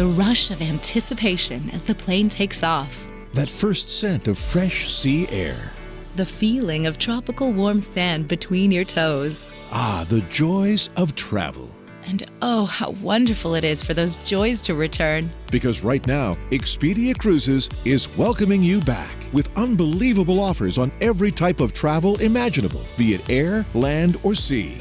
The rush of anticipation as the plane takes off. That first scent of fresh sea air. The feeling of tropical warm sand between your toes. Ah, the joys of travel. And oh, how wonderful it is for those joys to return. Because right now, Expedia Cruises is welcoming you back with unbelievable offers on every type of travel imaginable, be it air, land, or sea.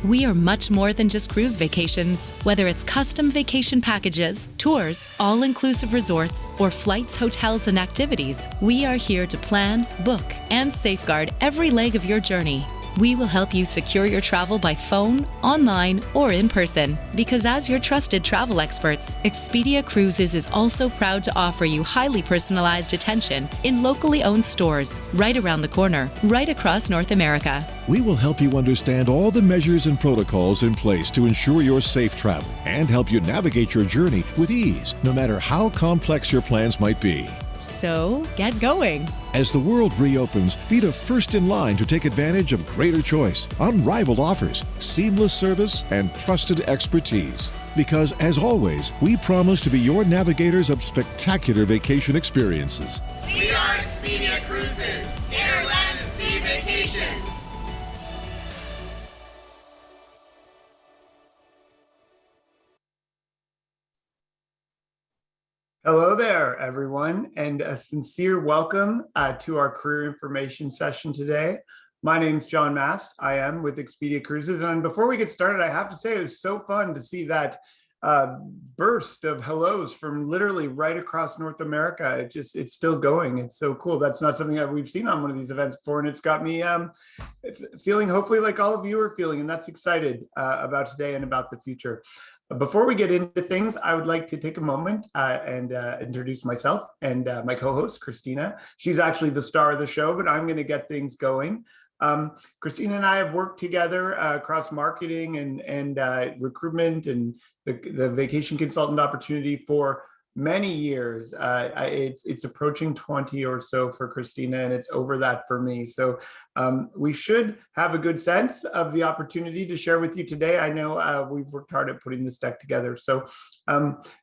We are much more than just cruise vacations. Whether it's custom vacation packages, tours, all-inclusive resorts, or flights, hotels, and activities, we are here to plan, book, and safeguard every leg of your journey. We will help you secure your travel by phone, online, or in person. Because as your trusted travel experts, Expedia Cruises is also proud to offer you highly personalized attention in locally owned stores right around the corner, right across North America. We will help you understand all the measures and protocols in place to ensure your safe travel and help you navigate your journey with ease, no matter how complex your plans might be. So, get going. As the world reopens, be the first in line to take advantage of greater choice, unrivaled offers, seamless service, and trusted expertise. Because, as always, we promise to be your navigators of spectacular vacation experiences. We are Expedia Cruises, air, land, and sea vacations. Hello there, everyone, and a sincere welcome to our career information session today. My name's John Mast. I am with Expedia Cruises, and before we get started, I have to say it was so fun to see that burst of hellos from literally right across North America. It's still going. It's so cool. That's not something that we've seen on one of these events before, and it's got me feeling hopefully like all of you are feeling, and that's excited about today and about the future. Before we get into things, I would like to take a moment and introduce myself and my co-host, Christina. She's actually the star of the show, but I'm going to get things going. Christina and I have worked together across marketing and recruitment and the vacation consultant opportunity for many years. It's approaching 20 or so for Christina, and it's over that for me. So we should have a good sense of the opportunity to share with you today. I know we've worked hard at putting this deck together. So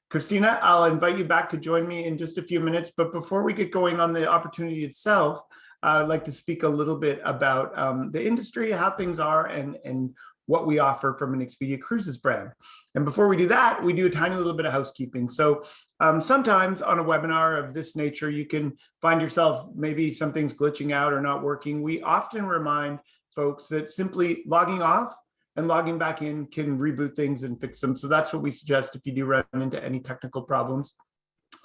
Christina, I'll invite you back to join me in just a few minutes. But before we get going on the opportunity itself, I'd like to speak a little bit about the industry, how things are, and what we offer from an Expedia Cruises brand. And before we do that, we do a tiny little bit of housekeeping. So sometimes on a webinar of this nature, you can find yourself, maybe something's glitching out or not working. We often remind folks that simply logging off and logging back in can reboot things and fix them. So that's what we suggest if you do run into any technical problems.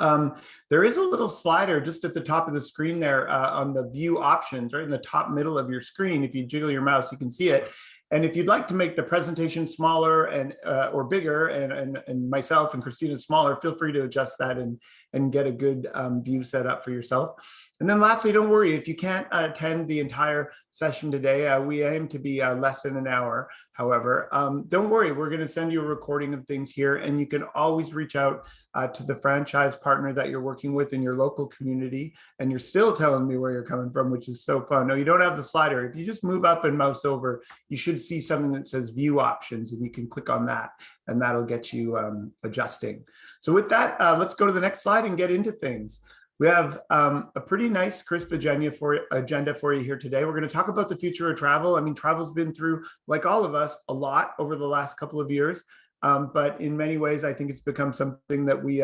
There is a little slider just at the top of the screen there on the view options, right in the top middle of your screen. If you jiggle your mouse, you can see it. And if you'd like to make the presentation smaller and or bigger, and myself and Christina smaller, feel free to adjust that and get a good view set up for yourself. And then lastly, don't worry, if you can't attend the entire session today, we aim to be less than an hour. However, don't worry, we're going to send you a recording of things here, and you can always reach out to the franchise partner that you're working with in your local community. And you're still telling me where you're coming from, which is so fun. No, you don't have the slider. If you just move up and mouse over, you should see something that says view options, and you can click on that, and that'll get you adjusting. So with that, let's go to the next slide and get into things. We have a pretty nice, crisp agenda for you here today. We're going to talk about the future of travel. I mean, travel's been through, like all of us, a lot over the last couple of years. But in many ways, I think it's become something that we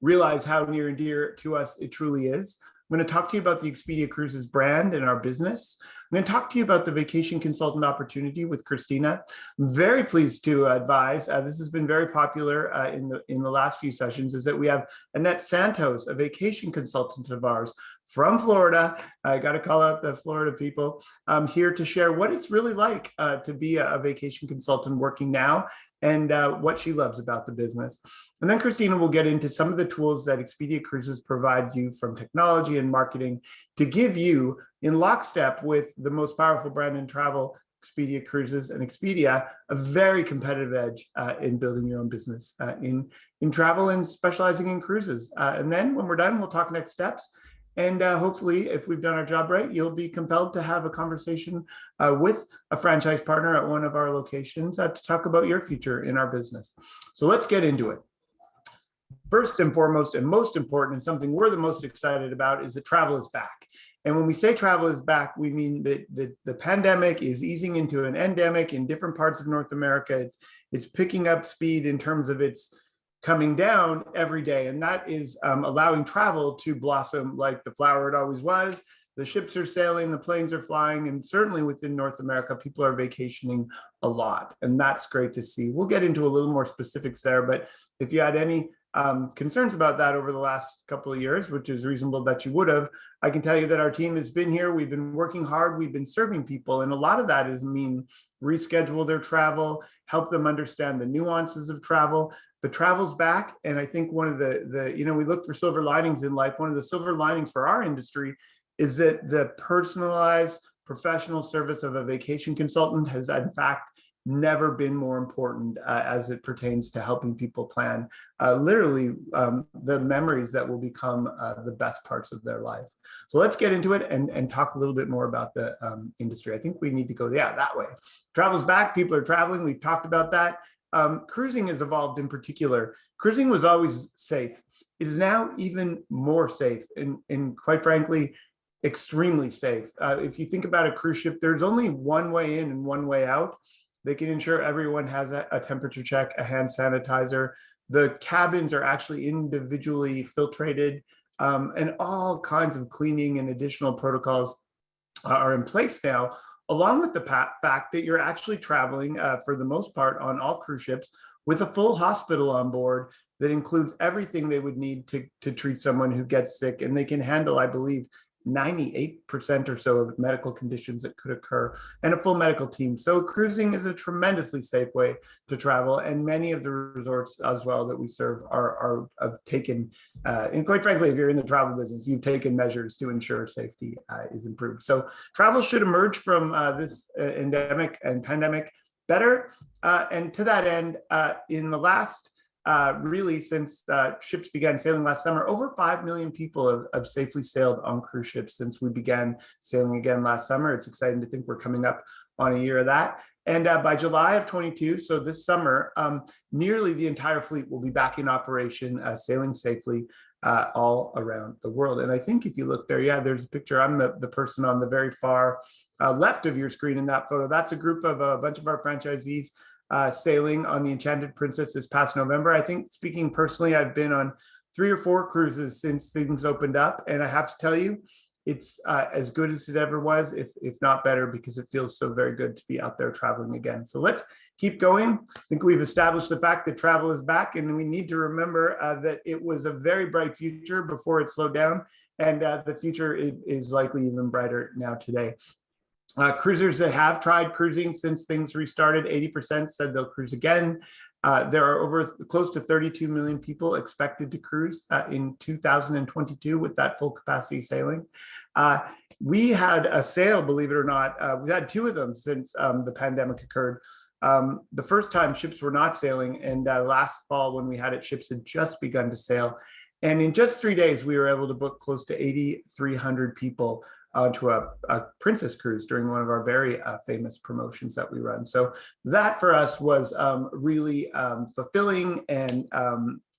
realize how near and dear to us it truly is. I'm going to talk to you about the Expedia Cruises brand and our business. I'm going to talk to you about the vacation consultant opportunity with Christina. I'm very pleased to advise, this has been very popular in the last few sessions, is that we have Annette Santos, a vacation consultant of ours from Florida. I got to call out the Florida people here to share what it's really like to be a vacation consultant working now, and what she loves about the business. And then Christina will get into some of the tools that Expedia Cruises provide you from technology and marketing to give you, in lockstep with the most powerful brand in travel, Expedia Cruises and Expedia, a very competitive edge in building your own business in travel and specializing in cruises. And then when we're done, we'll talk next steps. And hopefully, if we've done our job right, you'll be compelled to have a conversation with a franchise partner at one of our locations to talk about your future in our business. So let's get into it. First and foremost and most important, and something we're the most excited about, is that travel is back. And when we say travel is back, we mean that the pandemic is easing into an endemic in different parts of North America. It's picking up speed in terms of its coming down every day. And that is allowing travel to blossom like the flower it always was. The ships are sailing, the planes are flying, and certainly within North America, people are vacationing a lot. And that's great to see. We'll get into a little more specifics there, but if you had any concerns about that over the last couple of years, which is reasonable that you would have, I can tell you that our team has been here. We've been working hard. We've been serving people. And a lot of that is reschedule their travel, help them understand the nuances of travel. But travel's back. And I think one of we look for silver linings in life. One of the silver linings for our industry is that the personalized professional service of a vacation consultant has in fact never been more important as it pertains to helping people plan the memories that will become the best parts of their life. So let's get into it and talk a little bit more about the industry. I think we need to go that way. Travel's back, people are traveling, we've talked about that. Cruising has evolved in particular. Cruising was always safe. It is now even more safe and quite frankly, extremely safe. If you think about a cruise ship, there's only one way in and one way out. They can ensure everyone has a temperature check, a hand sanitizer. The cabins are actually individually filtrated, and all kinds of cleaning and additional protocols are in place now, along with the fact that you're actually traveling, for the most part, on all cruise ships with a full hospital on board that includes everything they would need to treat someone who gets sick, and they can handle, I believe, 98% or so of medical conditions that could occur, and a full medical team. So cruising is a tremendously safe way to travel, and many of the resorts as well that we serve have taken, and quite frankly, if you're in the travel business, you've taken measures to ensure safety is improved. So travel should emerge from this endemic and pandemic better, and to that end, in the last really since ships began sailing last summer, over 5 million people have safely sailed on cruise ships since we began sailing again last summer. It's exciting to think we're coming up on a year of that. And by July of 22, so this summer, nearly the entire fleet will be back in operation, sailing safely all around the world. And I think if you look there, there's a picture. I'm the person on the very far left of your screen in that photo. That's a group of a bunch of our franchisees sailing on the Enchanted Princess this past November. I think, speaking personally, I've been on 3 or 4 cruises since things opened up, and I have to tell you, it's as good as it ever was, if not better, because it feels so very good to be out there traveling again. So let's keep going. I think we've established the fact that travel is back, and we need to remember that it was a very bright future before it slowed down, and the future is likely even brighter now today. Cruisers that have tried cruising since things restarted, 80% said they'll cruise again. There are close to 32 million people expected to cruise in 2022 with that full capacity sailing. We had a sail, believe it or not. We've had 2 of them since the pandemic occurred. The first time ships were not sailing, and last fall when we had it, ships had just begun to sail. And in just 3 days, we were able to book close to 8,300 people onto a Princess cruise during one of our very famous promotions that we run. So that for us was really fulfilling and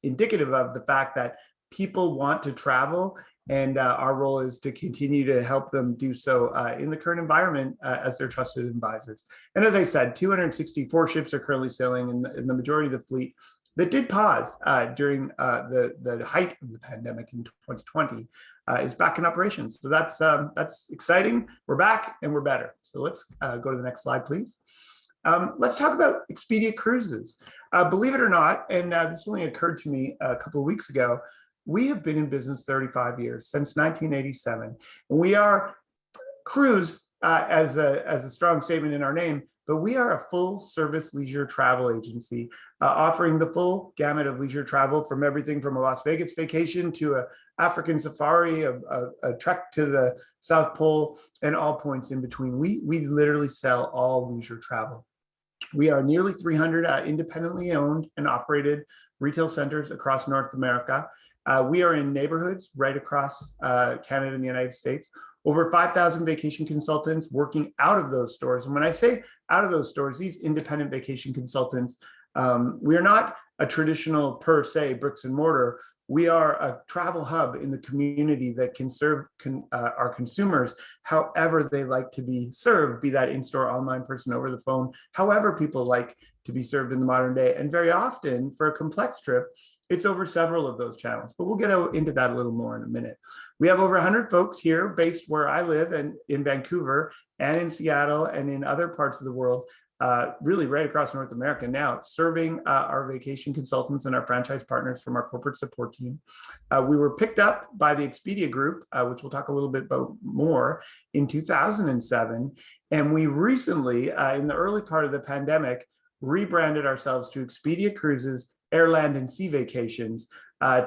indicative of the fact that people want to travel, and our role is to continue to help them do so in the current environment as their trusted advisors. And as I said, 264 ships are currently sailing, in the majority of the fleet that did pause during the height of the pandemic in 2020 is back in operation. So that's exciting. We're back and we're better. So let's go to the next slide, please. Let's talk about Expedia Cruises. Believe it or not, and this only occurred to me a couple of weeks ago, we have been in business 35 years, since 1987. And we are cruise as a strong statement in our name, but we are a full service leisure travel agency offering the full gamut of leisure travel, from everything from a Las Vegas vacation to an African safari, a trek to the South Pole, and all points in between. We literally sell all leisure travel. We are nearly 300 independently owned and operated retail centers across North America. We are in neighborhoods right across Canada and the United States. Over 5,000 vacation consultants working out of those stores. And when I say out of those stores, these independent vacation consultants, we are not a traditional per se bricks and mortar. We are a travel hub in the community that can serve our consumers however they like to be served, be that in-store, online, person, over the phone, however people like to be served in the modern day. And very often for a complex trip, it's over several of those channels, but we'll get into that a little more in a minute. We have over 100 folks here based where I live and in Vancouver and in Seattle and in other parts of the world, really right across North America now, serving our vacation consultants and our franchise partners from our corporate support team. We were picked up by the Expedia Group, which we'll talk a little bit about more, in 2007. And we recently, in the early part of the pandemic, rebranded ourselves to Expedia Cruises, Air, Land, and Sea Vacations,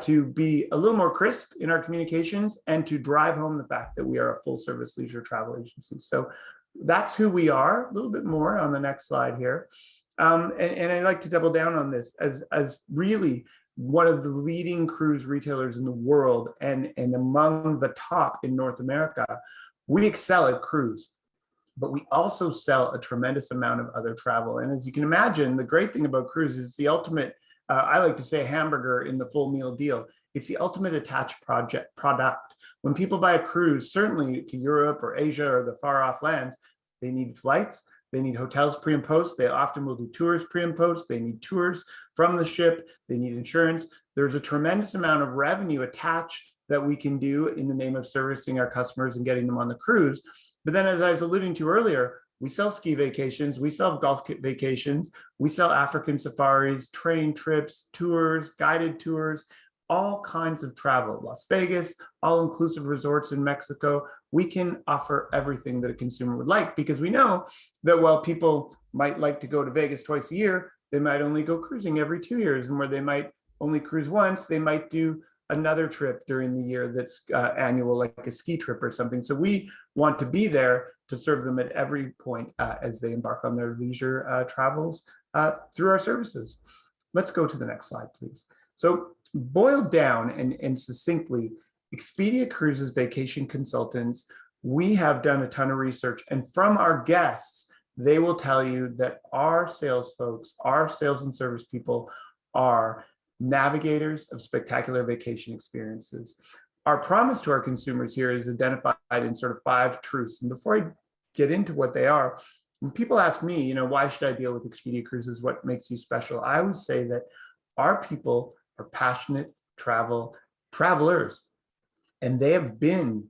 to be a little more crisp in our communications and to drive home the fact that we are a full service leisure travel agency. So that's who we are, a little bit more on the next slide here. And I'd like to double down on this as really one of the leading cruise retailers in the world and among the top in North America. We excel at cruise, but we also sell a tremendous amount of other travel. And as you can imagine, the great thing about cruise is the ultimate, I like to say, hamburger in the full meal deal. It's the ultimate attached product. When people buy a cruise, certainly to Europe or Asia or the far off lands, they need flights, they need hotels pre and post, they often will do tours pre and post, they need tours from the ship, they need insurance. There's a tremendous amount of revenue attached that we can do in the name of servicing our customers and getting them on the cruise. But then, as I was alluding to earlier, we sell ski vacations, we sell golf vacations, we sell African safaris, train trips, tours, guided tours, all kinds of travel. Las Vegas, all-inclusive resorts in Mexico. We can offer everything that a consumer would like, because we know that while people might like to go to Vegas twice a year, they might only go cruising every 2 years, and where they might only cruise once, they might do another trip during the year that's annual, like a ski trip or something. So we want to be there to serve them at every point as they embark on their leisure travels through our services. Let's go to the next slide, please. So boiled down and succinctly, Expedia Cruises vacation consultants, we have done a ton of research, and from our guests, they will tell you that our sales folks, our sales and service people are navigators of spectacular vacation experiences. Our promise to our consumers here is identified in sort of 5 truths. And before I get into what they are, when people ask me, why should I deal with Expedia Cruises? What makes you special? I always say that our people are passionate travelers, and they have been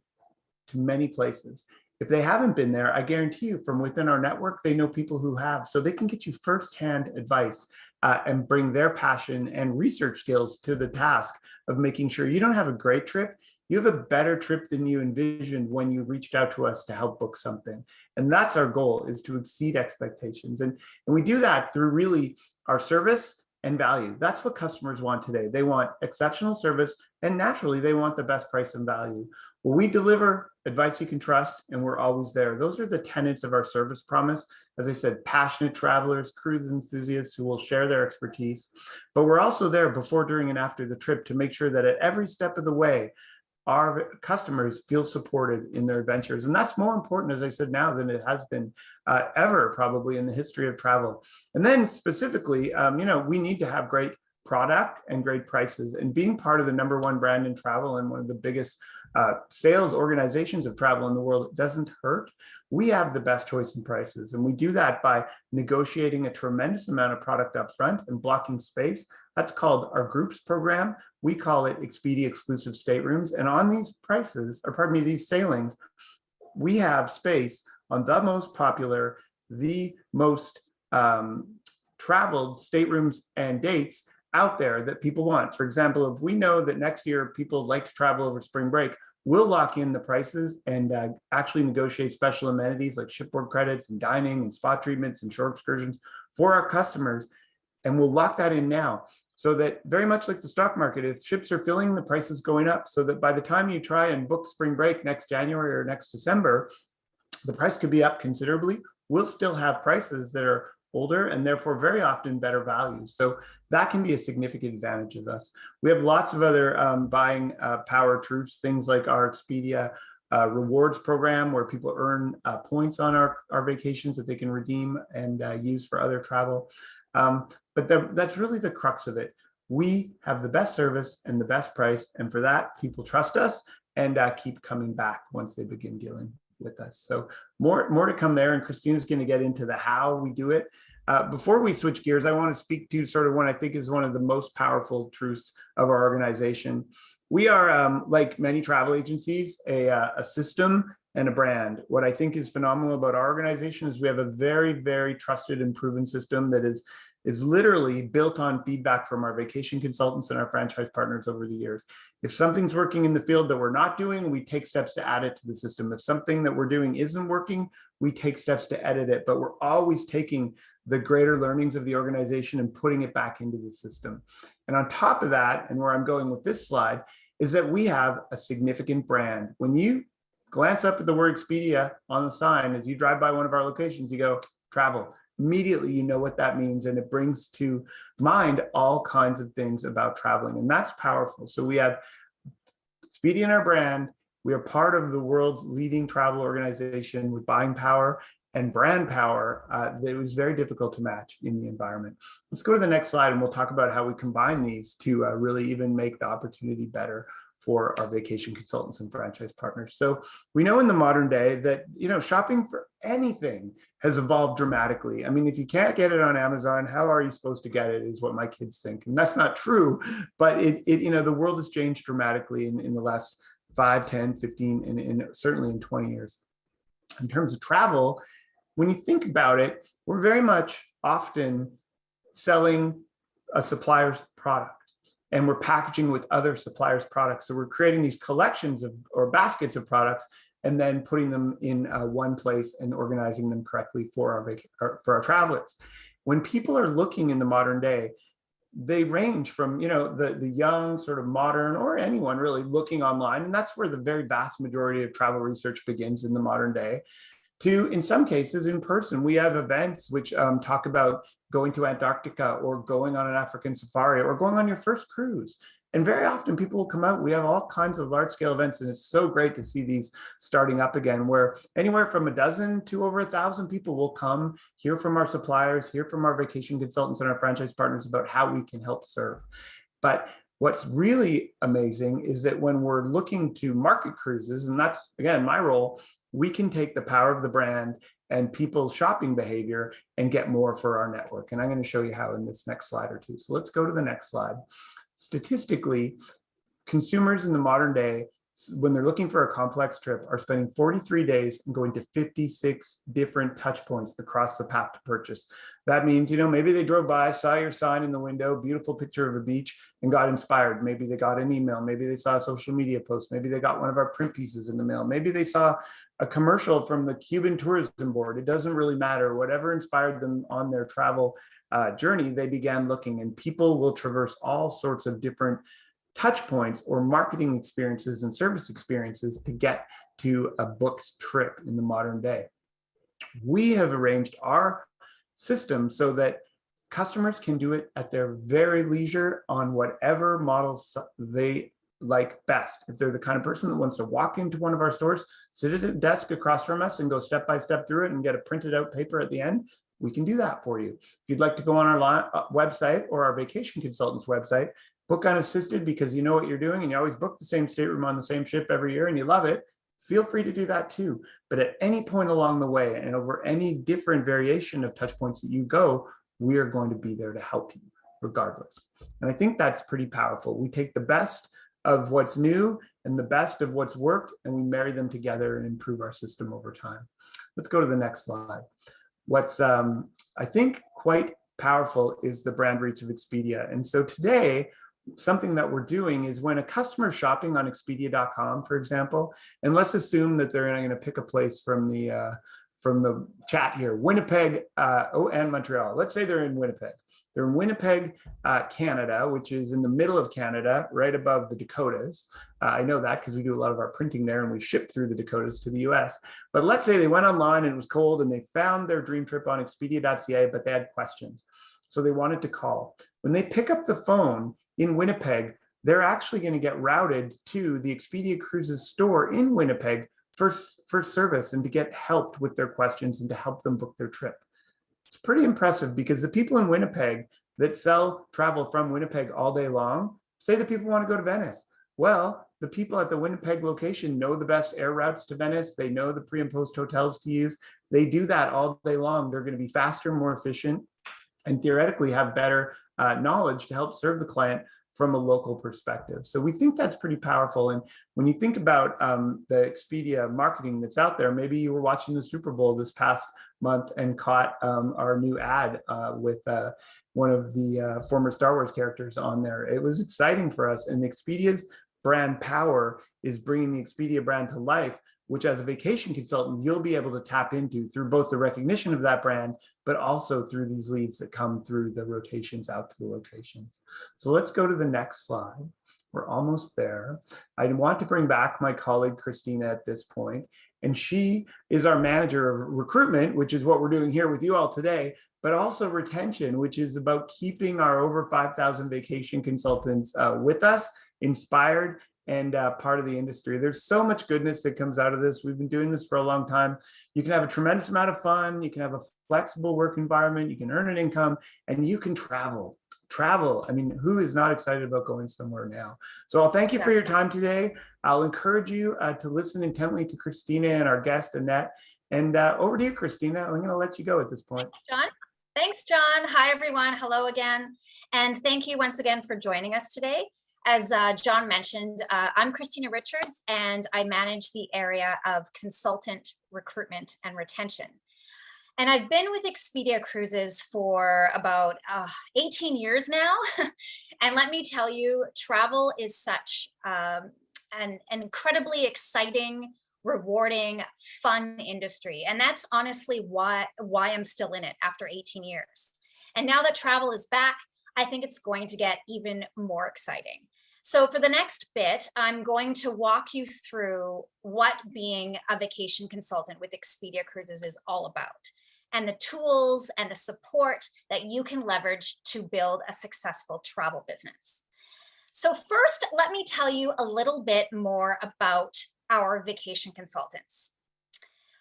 to many places. If they haven't been there, I guarantee you from within our network, they know people who have, so they can get you firsthand advice and bring their passion and research skills to the task of making sure you don't have a great trip, you have a better trip than you envisioned when you reached out to us to help book something. And that's our goal, is to exceed expectations. And we do that through really our service and value. That's what customers want today. They want exceptional service, and naturally they want the best price and value. Well, we deliver advice you can trust, and we're always there. Those are the tenets of our service promise. As I said, passionate travelers, cruise enthusiasts who will share their expertise. But we're also there before, during, and after the trip to make sure that at every step of the way, our customers feel supported in their adventures. And that's more important, as I said, now than it has been ever probably in the history of travel. And then specifically, we need to have great product and great prices, and being part of the #1 brand in travel and one of the biggest sales organizations of travel in the world doesn't hurt. We have the best choice in prices, and we do that by negotiating a tremendous amount of product up front and blocking space. That's called our groups program. We call it Expedia Exclusive Staterooms. And on these these sailings, we have space on the most popular, the most traveled staterooms and dates out there that people want. For example, if we know that next year people like to travel over spring break, we'll lock in the prices and actually negotiate special amenities like shipboard credits and dining and spa treatments and shore excursions for our customers. And we'll lock that in now, so that, very much like the stock market, if ships are filling, the price is going up, so that by the time you try and book spring break next January or next December, the price could be up considerably. We'll still have prices that are older and therefore very often better value. So that can be a significant advantage of us. We have lots of other buying power truths, things like our Expedia rewards program, where people earn points on our vacations that they can redeem and use for other travel. But that's really the crux of it. We have the best service and the best price, and for that, people trust us and keep coming back once they begin dealing with us. So more to come there, and Christina's going to get into the how we do it. Before we switch gears, I want to speak to sort of what I think is one of the most powerful truths of our organization. We are, like many travel agencies, a system and a brand. What I think is phenomenal about our organization is we have a very, very trusted and proven system that is literally built on feedback from our vacation consultants and our franchise partners over the years. If something's working in the field that we're not doing, we take steps to add it to the system. If something that we're doing isn't working, we take steps to edit it, but we're always taking the greater learnings of the organization and putting it back into the system. And on top of that, and where I'm going with this slide, is that we have a significant brand. When you glance up at the word Expedia on the sign, as you drive by one of our locations, you go, travel. Immediately, you know what that means, and it brings to mind all kinds of things about traveling, and that's powerful. So we have Expedia in our brand. We are part of the world's leading travel organization with buying power and brand power that was very difficult to match in the environment. Let's go to the next slide, and we'll talk about how we combine these to really even make the opportunity better for our vacation consultants and franchise partners. So we know in the modern day that, shopping for anything has evolved dramatically. I mean, if you can't get it on Amazon, how are you supposed to get it, is what my kids think. And that's not true, but the world has changed dramatically in the last 5, 10, 15, and certainly in 20 years. In terms of travel, when you think about it, we're very much often selling a supplier's product, and we're packaging with other suppliers' products. So we're creating these collections or baskets of products and then putting them in one place and organizing them correctly for our travelers. When people are looking in the modern day, they range from, the young sort of modern, or anyone really looking online, and that's where the very vast majority of travel research begins in the modern day, to, in some cases, in person. We have events which talk about going to Antarctica or going on an African safari or going on your first cruise. And very often people will come out. We have all kinds of large scale events, and it's so great to see these starting up again, where anywhere from a dozen to over 1,000 people will come, hear from our suppliers, hear from our vacation consultants and our franchise partners about how we can help serve. But what's really amazing is that when we're looking to market cruises, and that's, again, my role, we can take the power of the brand and people's shopping behavior and get more for our network. And I'm going to show you how in this next slide or two. So let's go to the next slide. Statistically, consumers in the modern day, when they're looking for a complex trip, are spending 43 days and going to 56 different touch points across the path to purchase. That means, maybe they drove by, saw your sign in the window, beautiful picture of a beach, and got inspired. Maybe they got an email. Maybe they saw a social media post. Maybe they got one of our print pieces in the mail. Maybe they saw a commercial from the Cuban Tourism Board. It doesn't really matter. Whatever inspired them on their travel journey, they began looking, and people will traverse all sorts of different touch points or marketing experiences and service experiences to get to a booked trip in the modern day. We have arranged our system so that customers can do it at their very leisure on whatever models they like best. If they're the kind of person that wants to walk into one of our stores, sit at a desk across from us and go step by step through it and get a printed out paper at the end, we can do that for you. If you'd like to go on our website or our vacation consultant's website, book unassisted because you know what you're doing and you always book the same stateroom on the same ship every year and you love it, feel free to do that too. But at any point along the way and over any different variation of touch points that you go, we are going to be there to help you regardless. And I think that's pretty powerful. We take the best of what's new and the best of what's worked, and we marry them together and improve our system over time. Let's go to the next slide. What's I think quite powerful is the brand reach of Expedia. And so today, something that we're doing is when a customer is shopping on Expedia.com, for example, and let's assume that they're going to pick a place from the chat here, Winnipeg and Montreal. Let's say they're in Winnipeg. They're in Winnipeg, Canada, which is in the middle of Canada, right above the Dakotas. I know that because we do a lot of our printing there and we ship through the Dakotas to the US. But let's say they went online and it was cold and they found their dream trip on Expedia.ca, but they had questions. So they wanted to call. When they pick up the phone in Winnipeg, they're actually going to get routed to the Expedia Cruises store in Winnipeg for service and to get helped with their questions and to help them book their trip. It's pretty impressive because the people in Winnipeg that sell travel from Winnipeg all day long, say the people want to go to Venice. Well, the people at the Winnipeg location know the best air routes to Venice. They know the pre and post hotels to use. They do that all day long. They're going to be faster, more efficient, and theoretically have better knowledge to help serve the client from a local perspective. So we think that's pretty powerful. And when you think about the Expedia marketing that's out there, maybe you were watching the Super Bowl this past month and caught our new ad with one of the former Star Wars characters on there. It was exciting for us. And Expedia's brand power is bringing the Expedia brand to life, which as a vacation consultant, you'll be able to tap into through both the recognition of that brand, but also through these leads that come through the rotations out to the locations. So let's go to the next slide. We're almost there. I want to bring back my colleague, Christina, at this point, and she is our manager of recruitment, which is what we're doing here with you all today, but also retention, which is about keeping our over 5,000 vacation consultants with us, inspired, and part of the industry. There's so much goodness that comes out of this. We've been doing this for a long time. You can have a tremendous amount of fun. You can have a flexible work environment. You can earn an income, and you can travel. I mean, who is not excited about going somewhere now? So I'll thank you for your time today. I'll encourage you to listen intently to Christina and our guest, Annette. And over to you, Christina. I'm going to let you go at this point. Thanks, John. Hi, everyone. Hello again. And thank you once again for joining us today. As John mentioned, I'm Christina Richards, and I manage the area of consultant recruitment and retention. And I've been with Expedia Cruises for about 18 years now. And let me tell you, travel is such an incredibly exciting, rewarding, fun industry. And that's honestly why I'm still in it after 18 years. And now that travel is back, I think it's going to get even more exciting. So for the next bit, I'm going to walk you through what being a vacation consultant with Expedia Cruises is all about, and the tools and the support that you can leverage to build a successful travel business. So first, let me tell you a little bit more about our vacation consultants.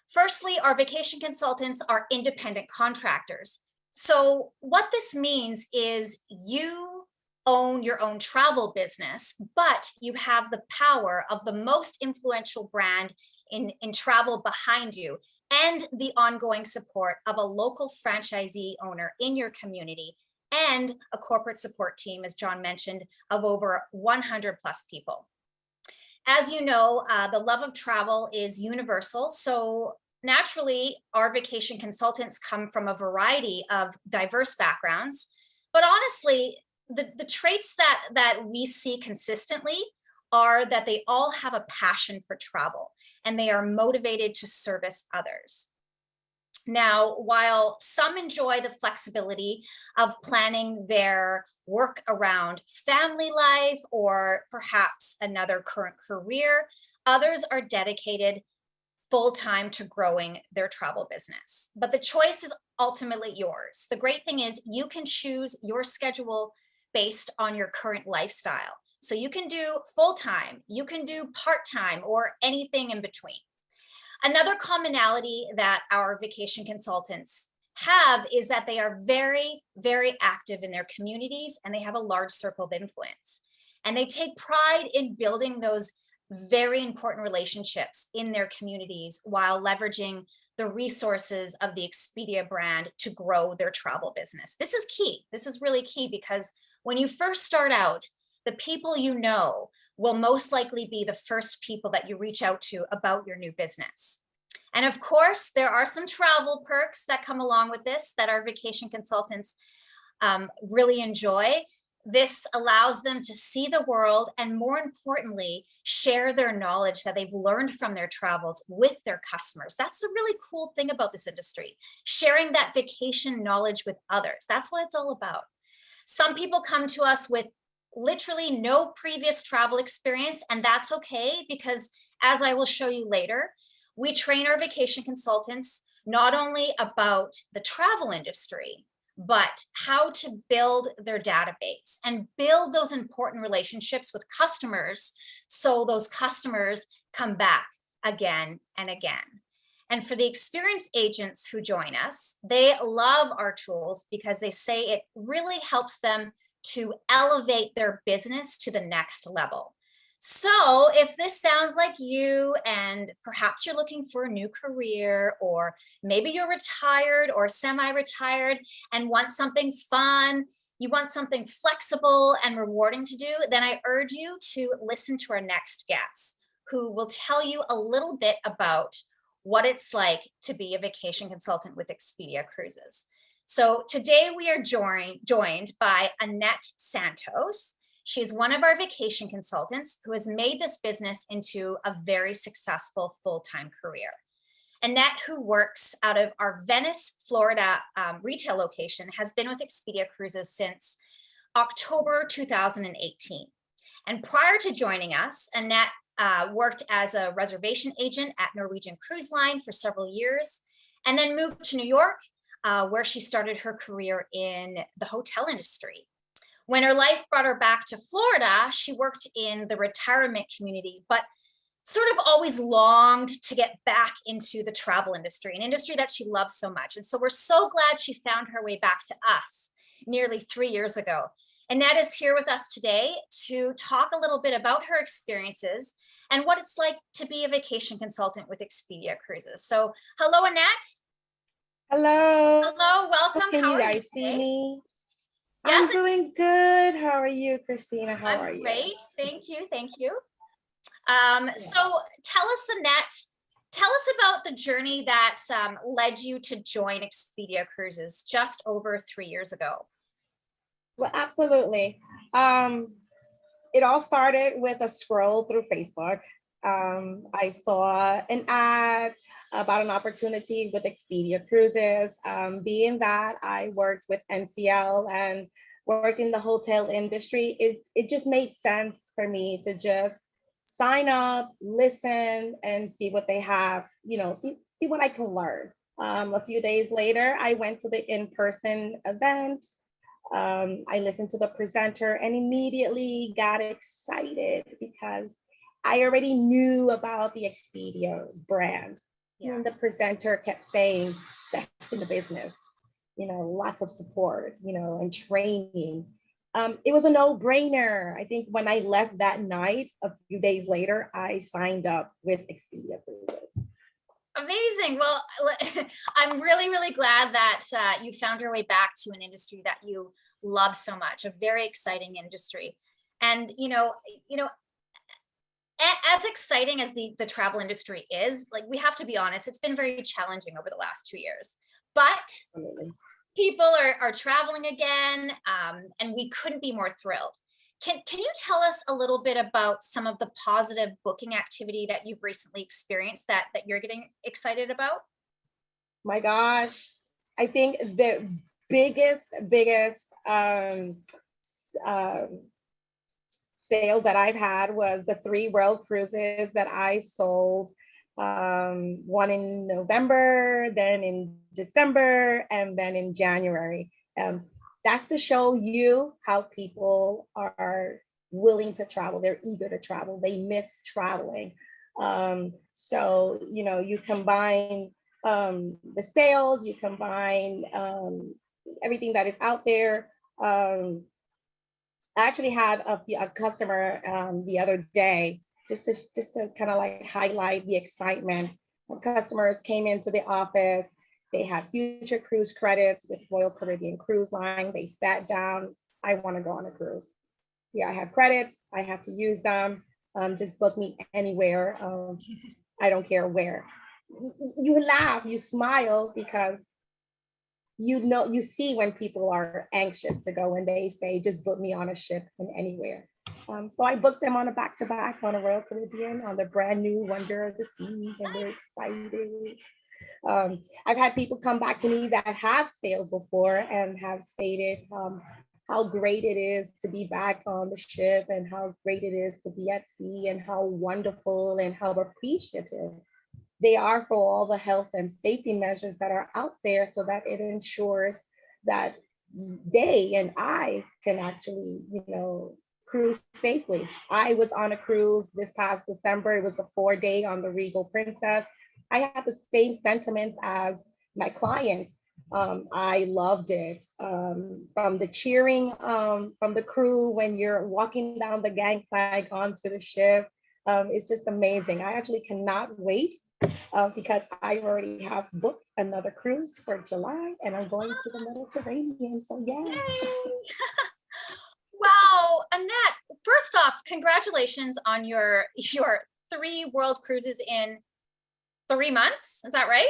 Firstly, our vacation consultants are independent contractors. So what this means is you own your own travel business, but you have the power of the most influential brand in travel behind you and the ongoing support of a local franchisee owner in your community and a corporate support team, as John mentioned, of over 100 plus people. As you know, the love of travel is universal. So naturally, our vacation consultants come from a variety of diverse backgrounds, but honestly, the traits that we see consistently are that they all have a passion for travel and they are motivated to service others. Now, while some enjoy the flexibility of planning their work around family life or perhaps another current career, others are dedicated full-time to growing their travel business. But the choice is ultimately yours. The great thing is you can choose your schedule based on your current lifestyle. So you can do full-time, you can do part-time, or anything in between. Another commonality that our vacation consultants have is that they are very, very active in their communities and they have a large circle of influence. And they take pride in building those very important relationships in their communities while leveraging the resources of the Expedia brand to grow their travel business. This is key. This is really key because when you first start out, the people you know will most likely be the first people that you reach out to about your new business. And of course, there are some travel perks that come along with this that our vacation consultants really enjoy. This allows them to see the world and, more importantly, share their knowledge that they've learned from their travels with their customers. That's the really cool thing about this industry, sharing that vacation knowledge with others. That's what it's all about. Some people come to us with literally no previous travel experience, and that's okay because, as I will show you later, we train our vacation consultants not only about the travel industry, but how to build their database and build those important relationships with customers so those customers come back again and again. And for the experienced agents who join us, they love our tools because they say it really helps them to elevate their business to the next level. So if this sounds like you, and perhaps you're looking for a new career, or maybe you're retired or semi-retired and want something fun, you want something flexible and rewarding to do, then I urge you to listen to our next guest, who will tell you a little bit about what it's like to be a vacation consultant with Expedia Cruises. So today we are joined by Annette Santos. She's one of our vacation consultants who has made this business into a very successful full-time career. Annette, who works out of our Venice, Florida retail location, has been with Expedia Cruises since October 2018. And prior to joining us, Annette worked as a reservation agent at Norwegian Cruise Line for several years, and then moved to New York, where she started her career in the hotel industry. When her life brought her back to Florida, she worked in the retirement community, but sort of always longed to get back into the travel industry, an industry that she loves so much. And so we're so glad she found her way back to us nearly 3 years ago. Annette is here with us today to talk a little bit about her experiences and what it's like to be a vacation consultant with Expedia Cruises. So hello, Annette. Hello. Hello, welcome. Can How you are guys see today? me? Yes, I'm doing good. How are you, Christina? How are I'm you? great. Thank you. Thank you. So tell us, Annette, tell us about the journey that led you to join Expedia Cruises just over 3 years ago. Well, absolutely. It all started with a scroll through Facebook. I saw an ad about an opportunity with Expedia Cruises. Being that I worked with NCL and worked in the hotel industry, it just made sense for me to just sign up, listen, and see what they have, see what I can learn. A few days later, I went to the in-person event. I listened to the presenter and immediately got excited because I already knew about the Expedia brand. Yeah. And the presenter kept saying, best in the business, lots of support, and training. It was a no-brainer. I think when I left that night, a few days later, I signed up with Expedia Cruises. Amazing. Well, I'm really, really glad that you found your way back to an industry that you love so much, a very exciting industry. And, as exciting as the travel industry is, like, we have to be honest, it's been very challenging over the last 2 years, but Absolutely. people are traveling again, and we couldn't be more thrilled. Can you tell us a little bit about some of the positive booking activity that you've recently experienced that you're getting excited about? My gosh, I think the biggest sale that I've had was the 3 world cruises that I sold. One in November, then in December, and then in January. That's to show you how people are willing to travel. They're eager to travel. They miss traveling. So, you combine the sales, you combine everything that is out there. I actually had a customer the other day, just to kind of like highlight the excitement. When customers came into the office, they had future cruise credits with Royal Caribbean Cruise Line. They sat down, I want to go on a cruise. Yeah, I have credits, I have to use them. Just book me anywhere. I don't care where. You laugh, you smile, because you see when people are anxious to go and they say, just book me on a ship and anywhere. So I booked them on a back-to-back on a Royal Caribbean on the brand new Wonder of the Seas, and they're excited. I've had people come back to me that have sailed before and have stated how great it is to be back on the ship, and how great it is to be at sea, and how wonderful and how appreciative they are for all the health and safety measures that are out there, so that it ensures that they and I can actually, cruise safely. I was on a cruise this past December. It was a 4-day on the Regal Princess. I had the same sentiments as my clients. I loved it. From the cheering from the crew when you're walking down the gangplank onto the ship. It's just amazing. I actually cannot wait because I already have booked another cruise for July and I'm going to the Mediterranean. So yes. Yay. Wow, Annette, first off, congratulations on your 3 world cruises in 3 months. Is that right?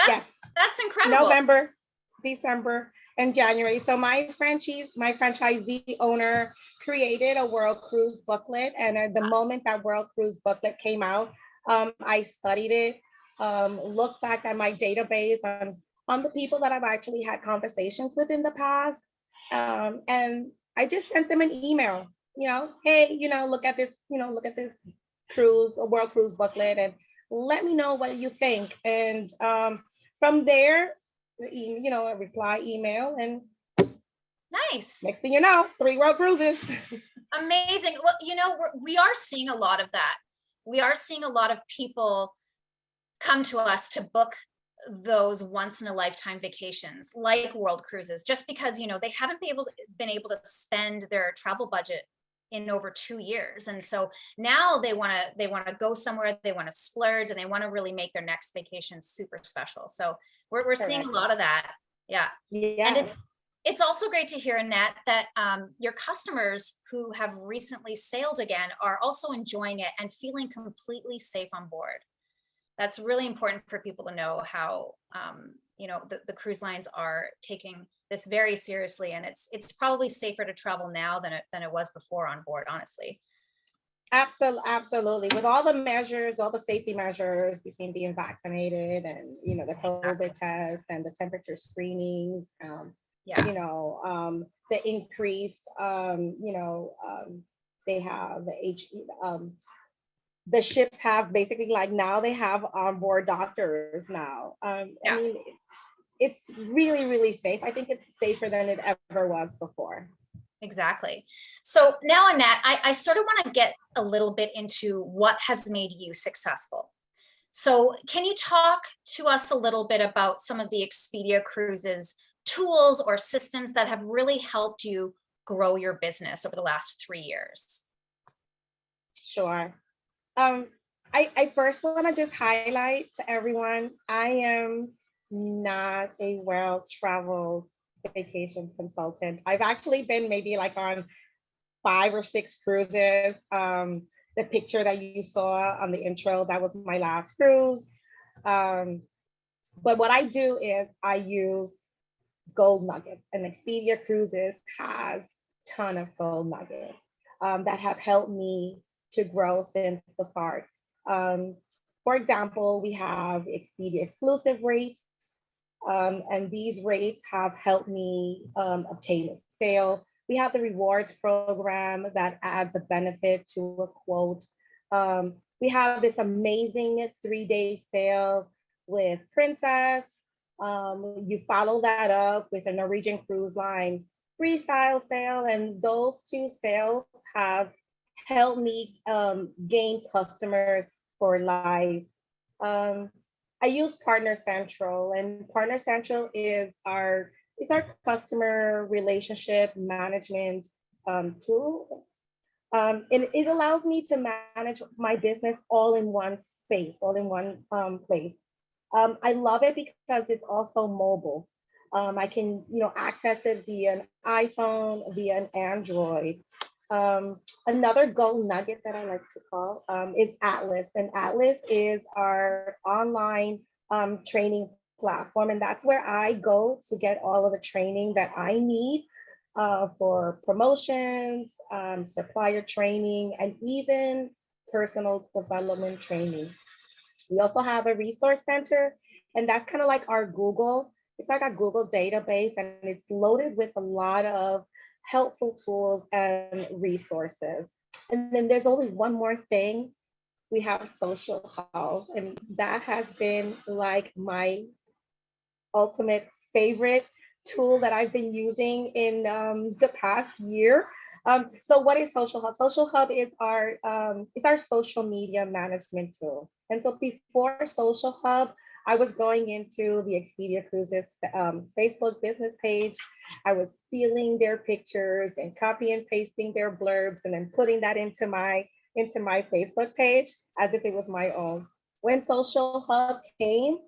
Yes. That's incredible. November, December, and January. So my franchisee owner created a World Cruise booklet. And at the moment that World Cruise booklet came out, I studied it, looked back at my database on the people that I've actually had conversations with in the past. And I just sent them an email, hey, look at this, look at this cruise, a World Cruise booklet, and let me know what you think. And from there, a reply email, and nice. Next thing you know, 3 world cruises. Amazing. Well, we are seeing a lot of that. We are seeing a lot of people come to us to book those once in a lifetime vacations like world cruises, just because, they haven't been able to spend their travel budget in over 2 years. And so now they want to go somewhere, they want to splurge, and they want to really make their next vacation super special. So we're seeing a lot of that. Yeah. And it's also great to hear, Annette, that your customers who have recently sailed again are also enjoying it and feeling completely safe on board. That's really important for people to know how, the cruise lines are taking this very seriously, and it's probably safer to travel now than it was before on board, honestly. Absolutely. With all the measures, all the safety measures between being vaccinated and, the COVID test and the temperature screenings, the increased, they have the ships have basically, like, now they have onboard doctors now. I mean, it's really, really safe. I think it's safer than it ever was before. Exactly. So now, Annette, I sort of want to get a little bit into what has made you successful. So can you talk to us a little bit about some of the Expedia Cruises tools or systems that have really helped you grow your business over the last 3 years? Sure. I first want to just highlight to everyone, I am not a well-traveled vacation consultant. I've actually been maybe like on 5 or 6 cruises. The picture that you saw on the intro, that was my last cruise. But what I do is I use gold nuggets, and Expedia Cruises has a ton of gold nuggets that have helped me to grow since the start. For example, we have Expedia exclusive rates, and these rates have helped me obtain a sale. We have the rewards program that adds a benefit to a quote. We have this amazing 3-day sale with Princess. You follow that up with a Norwegian Cruise Line freestyle sale, and those 2 sales have helped me gain customers for life. I use Partner Central, and Partner Central is our customer relationship management tool. And it allows me to manage my business all in one space, all in one place. I love it because it's also mobile. I can, access it via an iPhone, via an Android. Another gold nugget that I like to call is Atlas, and Atlas is our online training platform, and that's where I go to get all of the training that I need for promotions, supplier training, and even personal development training. We also have a resource center, and that's kind of like our Google. It's like our Google database, and it's loaded with a lot of helpful tools and resources. And then there's only one more thing. We have Social Hub, and that has been like my ultimate favorite tool that I've been using in the past year. So what is Social Hub? Social Hub is our social media management tool. And so before Social Hub, I was going into the Expedia Cruises Facebook business page. I was stealing their pictures and copy and pasting their blurbs and then putting that into my Facebook page as if it was my own. When Social Hub came,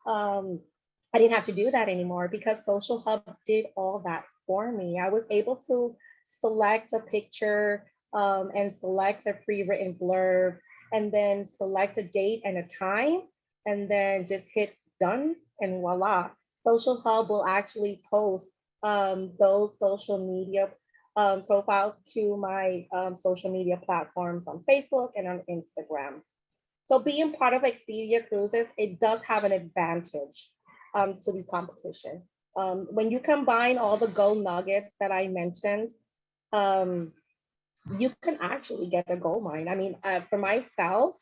I didn't have to do that anymore because Social Hub did all that for me. I was able to select a picture and select a pre-written blurb and then select a date and a time and then just hit done and voila. Social Hub will actually post those social media profiles to my social media platforms on Facebook and on Instagram. So being part of Expedia Cruises, it does have an advantage to the competition. When you combine all the gold nuggets that I mentioned, you can actually get a gold mine. I mean, for myself,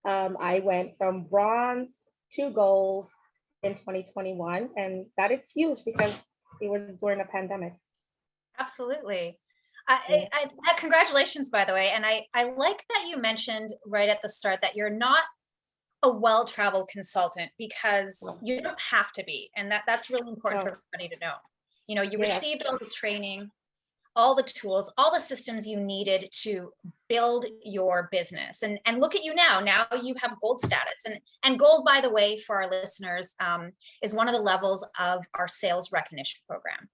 I went from bronze to gold in 2021, and that is huge because it was during a pandemic. Absolutely. Yeah. Congratulations, by the way. And I like that you mentioned right at the start that you're not a well-traveled consultant because you don't have to be. And that's really important for everybody to know. You know, you received all the training, all the tools, all the systems you needed to build your business. And look at you now. Now you have gold status. And gold, by the way, for our listeners, is one of the levels of our sales recognition program.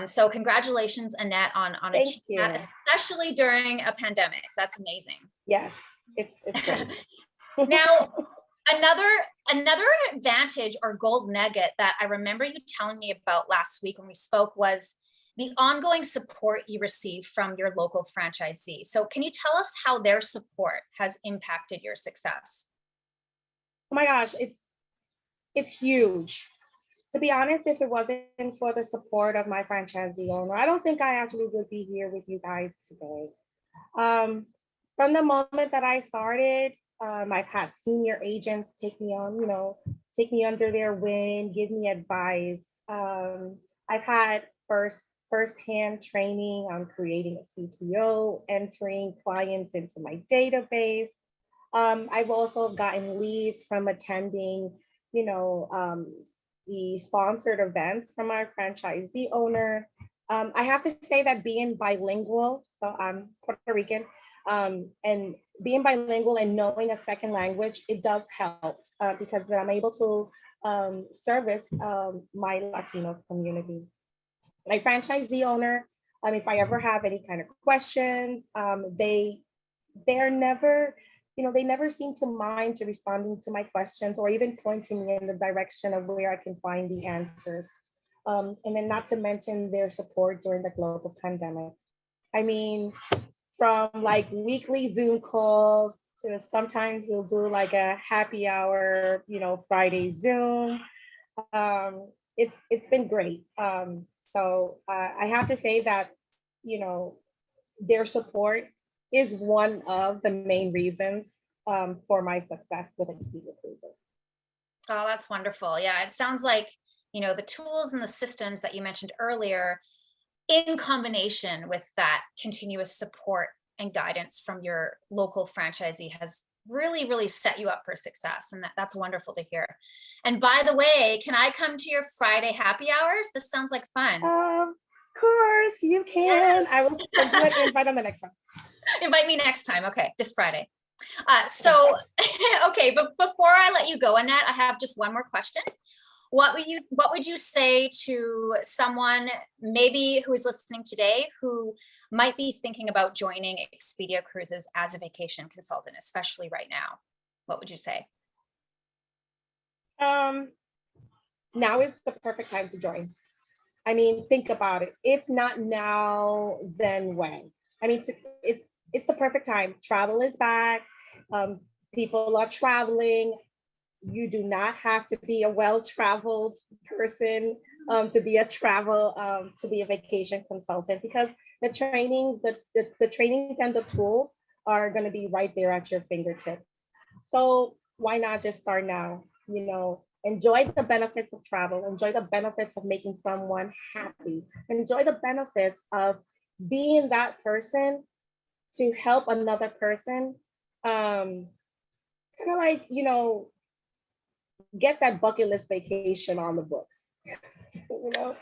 So congratulations, Annette, on achieving that, especially during a pandemic. That's amazing. Yes, it's great. Now, another advantage or gold nugget that I remember you telling me about last week when we spoke was the ongoing support you receive from your local franchisee. So can you tell us how their support has impacted your success? Oh my gosh, it's huge. To be honest, if it wasn't for the support of my franchisee owner, I don't think I actually would be here with you guys today. From the moment that I started, I've had senior agents take me on, take me under their wing, give me advice. I've had first-hand training on creating a CTO, entering clients into my database. I've also gotten leads from attending, the sponsored events from our franchisee owner. I have to say that being bilingual, so I'm Puerto Rican, and being bilingual and knowing a second language, it does help because then I'm able to service my Latino community. My franchisee owner, if I ever have any kind of questions, they're never, they never seem to mind to responding to my questions or even pointing me in the direction of where I can find the answers. And then not to mention their support during the global pandemic. I mean, from like weekly Zoom calls to sometimes we'll do like a happy hour, Friday Zoom. It's been great. So I have to say that, their support is one of the main reasons for my success with Expedia Cruises. Oh, that's wonderful. Yeah, it sounds like, the tools and the systems that you mentioned earlier, in combination with that continuous support and guidance from your local franchisee has really, really set you up for success. And that's wonderful to hear. And by the way, can I come to your Friday happy hours? This sounds like fun. Of course, you can. I will do an invite on the next one. Invite me next time. Okay, this Friday. Okay, but before I let you go, Annette, I have just one more question. What would you say to someone maybe who is listening today who might be thinking about joining Expedia Cruises as a vacation consultant, especially right now? What would you say? Now is the perfect time to join. I mean, think about it. If not now, then when? I mean, it's the perfect time. Travel is back. People are traveling. You do not have to be a well-traveled person to be a vacation consultant because the training, the trainings and the tools are going to be right there at your fingertips. So why not just start now? Enjoy the benefits of travel, enjoy the benefits of making someone happy, enjoy the benefits of, being that person to help another person, kind of like, get that bucket list vacation on the books, you know?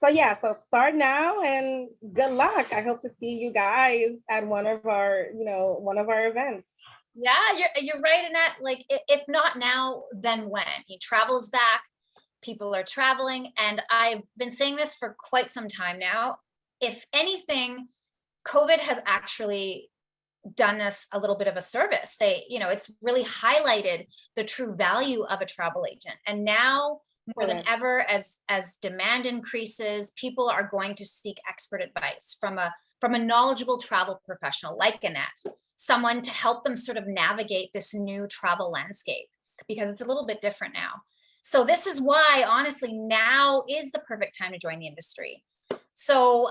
So yeah, so start now and good luck. I hope to see you guys at one of our events. Yeah, you're right, Annette. Like, if not now, then when? Travel is back, people are traveling, and I've been saying this for quite some time now. If anything, COVID has actually done us a little bit of a service. It's really highlighted the true value of a travel agent. And now more than ever, as demand increases, people are going to seek expert advice from a knowledgeable travel professional like Annette, someone to help them sort of navigate this new travel landscape, because it's a little bit different now. So this is why, honestly, now is the perfect time to join the industry. So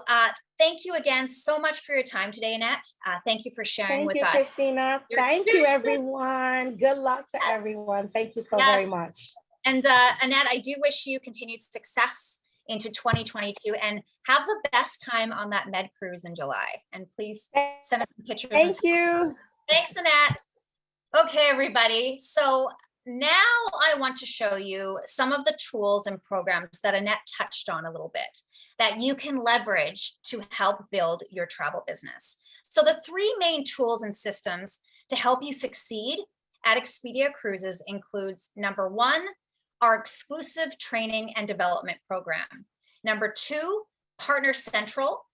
thank you again so much for your time today, Annette. Thank you for sharing with us. Thank you, Christina. Thank you, everyone. Good luck to everyone. Thank you so very much. And Annette, I do wish you continued success into 2022 and have the best time on that Med cruise in July. And please send us some pictures. Thank you. Thanks, Annette. Okay, everybody. So now I want to show you some of the tools and programs that Annette touched on a little bit that you can leverage to help build your travel business. So the three main tools and systems to help you succeed at Expedia Cruises includes, number one, our exclusive training and development program. Number two, Partner Central.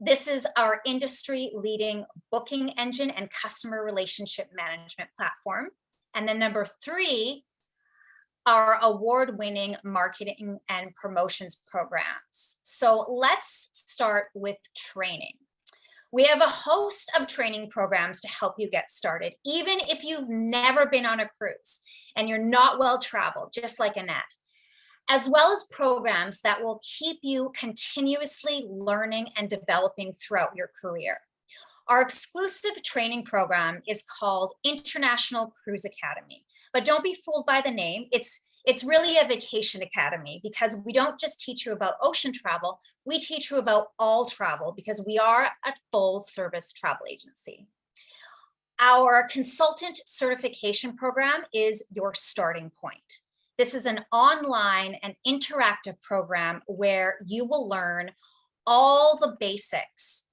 This is our industry-leading booking engine and customer relationship management platform. And then number three, our award-winning marketing and promotions programs. So let's start with training. We have a host of training programs to help you get started, even if you've never been on a cruise and you're not well-traveled, just like Annette, as well as programs that will keep you continuously learning and developing throughout your career. Our exclusive training program is called International Cruise Academy, but don't be fooled by the name. It's really a vacation academy, because we don't just teach you about ocean travel, we teach you about all travel, because we are a full service travel agency. Our consultant certification program is your starting point. This is an online and interactive program where you will learn all the basics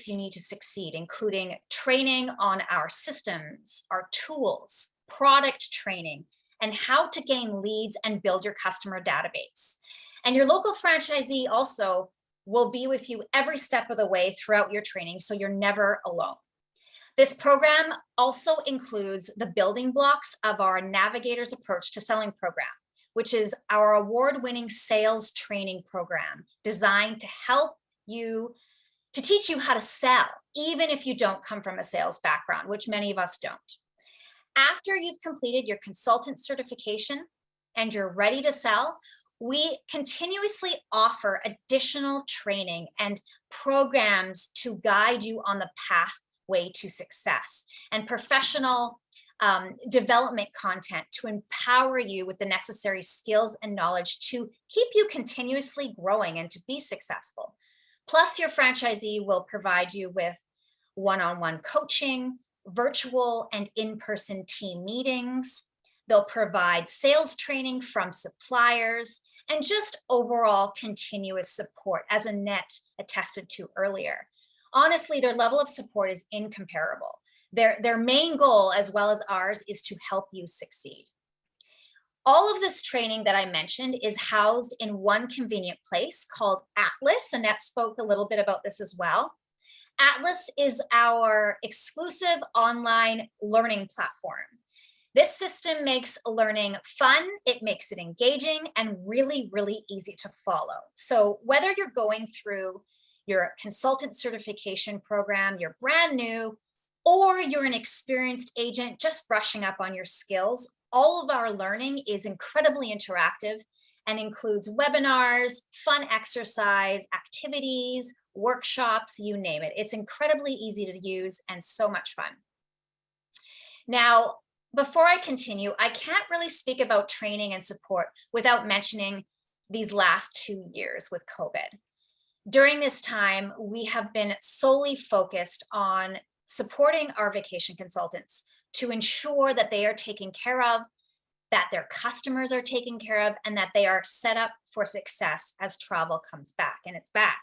you need to succeed, including training on our systems, our tools, product training, and how to gain leads and build your customer database. And your local franchisee also will be with you every step of the way throughout your training, so you're never alone. This program also includes the building blocks of our Navigator's Approach to Selling program, which is our award-winning sales training program designed to teach you how to sell, even if you don't come from a sales background, which many of us don't. After you've completed your consultant certification and you're ready to sell, we continuously offer additional training and programs to guide you on the pathway to success, and professional development content to empower you with the necessary skills and knowledge to keep you continuously growing and to be successful. Plus, your franchisee will provide you with one-on-one coaching, virtual and in-person team meetings. They'll provide sales training from suppliers and just overall continuous support, as Annette attested to earlier. Honestly, their level of support is incomparable. Their main goal, as well as ours, is to help you succeed. All of this training that I mentioned is housed in one convenient place called Atlas. Annette spoke a little bit about this as well. Atlas is our exclusive online learning platform. This system makes learning fun, it makes it engaging, and really, really easy to follow. So whether you're going through your consultant certification program, you're brand new, or you're an experienced agent just brushing up on your skills, all of our learning is incredibly interactive and includes webinars, fun exercise, activities, workshops, you name it. It's incredibly easy to use and so much fun. Now, before I continue, I can't really speak about training and support without mentioning these last 2 years with COVID. During this time, we have been solely focused on supporting our vacation consultants to ensure that they are taken care of, that their customers are taken care of, and that they are set up for success as travel comes back, and it's back.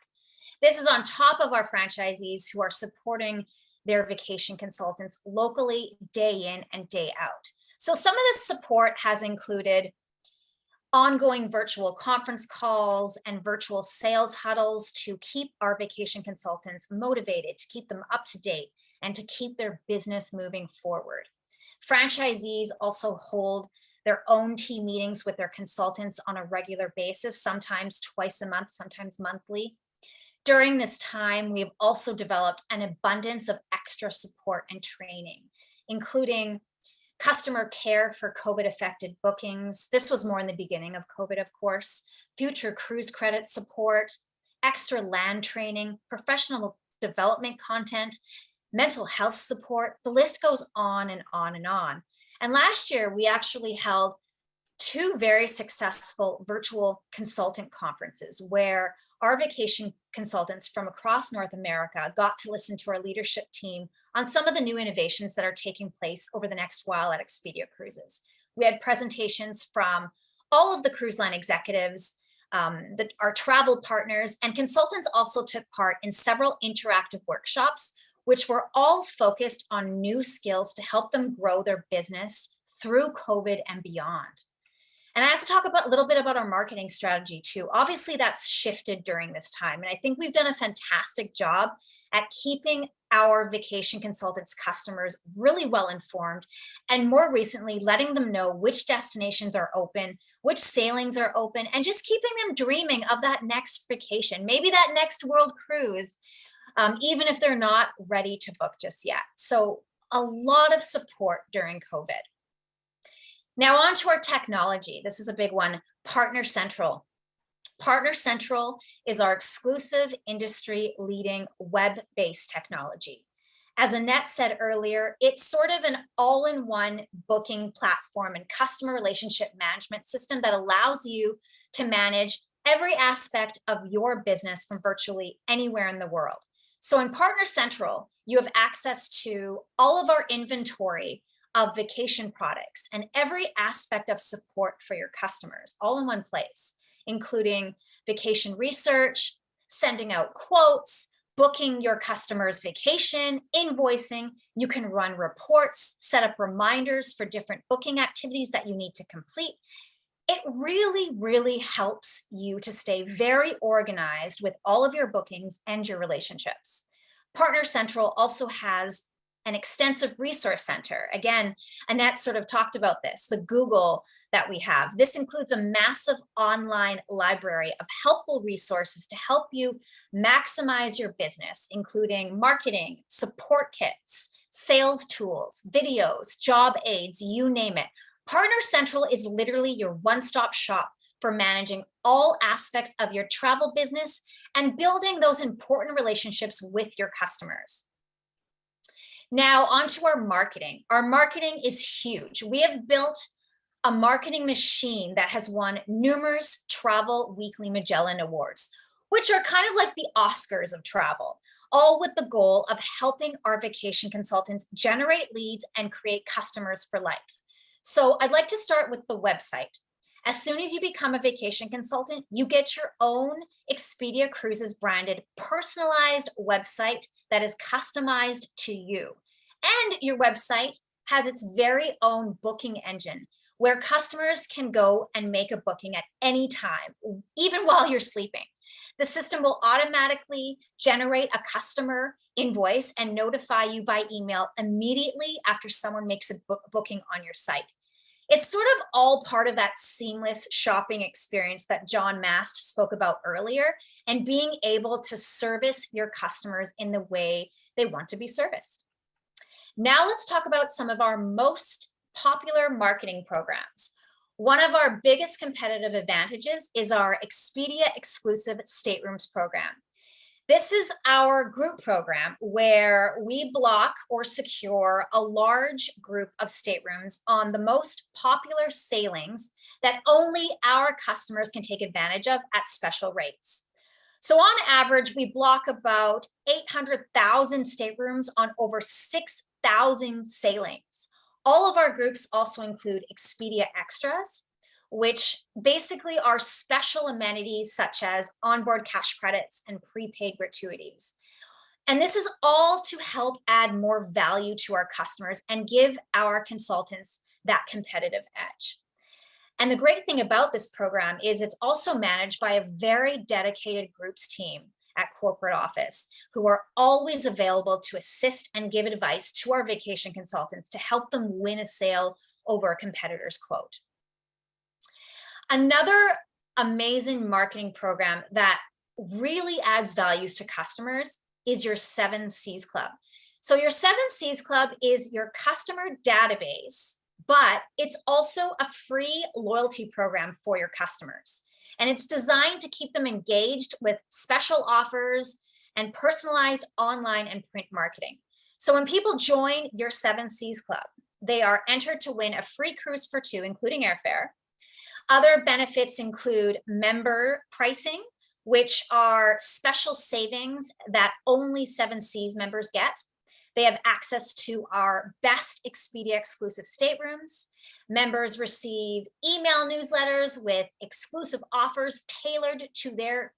This is on top of our franchisees who are supporting their vacation consultants locally day in and day out. So some of this support has included ongoing virtual conference calls and virtual sales huddles to keep our vacation consultants motivated, to keep them up to date, and to keep their business moving forward. Franchisees also hold their own team meetings with their consultants on a regular basis, sometimes twice a month, sometimes monthly. During this time, we've also developed an abundance of extra support and training, including customer care for COVID-affected bookings. This was more in the beginning of COVID, of course. Future cruise credit support, extra land training, professional development content, mental health support. The list goes on and on and on. And last year, we actually held 2 very successful virtual consultant conferences where our vacation consultants from across North America got to listen to our leadership team on some of the new innovations that are taking place over the next while at Expedia Cruises. We had presentations from all of the cruise line executives, our travel partners, and consultants also took part in several interactive workshops, which were all focused on new skills to help them grow their business through COVID and beyond. And I have to talk a little bit about our marketing strategy too. Obviously, that's shifted during this time. And I think we've done a fantastic job at keeping our vacation consultants customers really well informed, and more recently, letting them know which destinations are open, which sailings are open, and just keeping them dreaming of that next vacation, maybe that next world cruise, even if they're not ready to book just yet. So a lot of support during COVID. Now on to our technology. This is a big one, Partner Central. Partner Central is our exclusive industry-leading web-based technology. As Annette said earlier, it's sort of an all-in-one booking platform and customer relationship management system that allows you to manage every aspect of your business from virtually anywhere in the world. So in Partner Central, you have access to all of our inventory of vacation products and every aspect of support for your customers, all in one place, including vacation research, sending out quotes, booking your customer's vacation, invoicing. You can run reports, set up reminders for different booking activities that you need to complete. It really, really helps you to stay very organized with all of your bookings and your relationships. Partner Central also has an extensive resource center. Again, Annette sort of talked about this, the Google that we have. This includes a massive online library of helpful resources to help you maximize your business, including marketing, support kits, sales tools, videos, job aids, you name it. Partner Central is literally your one-stop shop for managing all aspects of your travel business and building those important relationships with your customers. Now onto our marketing. Our marketing is huge. We have built a marketing machine that has won numerous Travel Weekly Magellan Awards, which are kind of like the Oscars of travel, all with the goal of helping our vacation consultants generate leads and create customers for life. So I'd like to start with the website. As soon as you become a vacation consultant, you get your own Expedia Cruises branded personalized website that is customized to you. And your website has its very own booking engine where customers can go and make a booking at any time, even while you're sleeping. The system will automatically generate a customer invoice and notify you by email immediately after someone makes a booking on your site. It's sort of all part of that seamless shopping experience that John Mast spoke about earlier, and being able to service your customers in the way they want to be serviced. Now let's talk about some of our most popular marketing programs. One of our biggest competitive advantages is our Expedia exclusive Staterooms program. This is our group program where we block or secure a large group of staterooms on the most popular sailings that only our customers can take advantage of at special rates. So on average, we block about 800,000 staterooms on over 6,000 sailings. All of our groups also include Expedia Extras, which basically are special amenities such as onboard cash credits and prepaid gratuities. And this is all to help add more value to our customers and give our consultants that competitive edge. And the great thing about this program is it's also managed by a very dedicated groups team at corporate office who are always available to assist and give advice to our vacation consultants to help them win a sale over a competitor's quote. Another amazing marketing program that really adds values to customers is your 7 Cs Club. So your 7 Cs Club is your customer database, but it's also a free loyalty program for your customers. And it's designed to keep them engaged with special offers and personalized online and print marketing. So when people join your 7 Cs Club, they are entered to win a free cruise for 2, including airfare. Other benefits include member pricing, which are special savings that only 7 Cs members get. They have access to our best Expedia exclusive staterooms. Members receive email newsletters with exclusive offers tailored to their